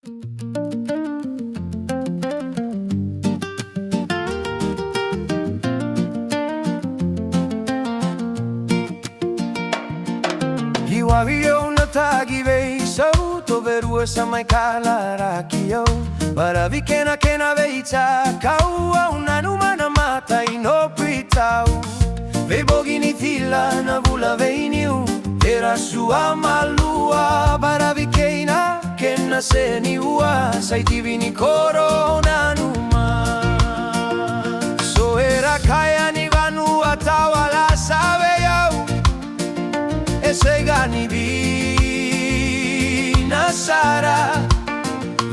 Hiwario na tagivei sauto verua sa mai kalarakio Baravi kena kena veita kaua una numana mata inopitau Vei bogini tila na vula veiniu Era sua malua Baravi kena seniua Sai divini corona numa So era kaya ni vanua tawala saveyau Segani di Nasara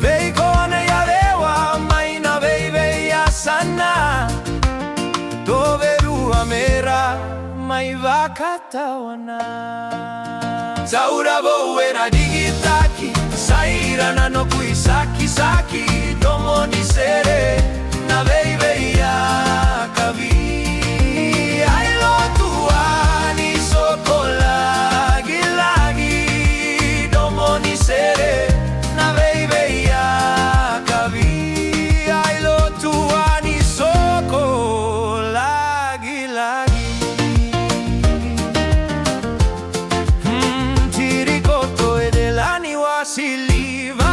Vei kone ya lewa maina vei ya sana Doveru amera mai vakatawana Zaura era digitaki Saira no kuisaki saki Tomo ni sere na vei ya kavi Ai lo tuani sokola Sere na vei ya kavi ai lo tuani soko lagi Tirikoto e delani wasiliva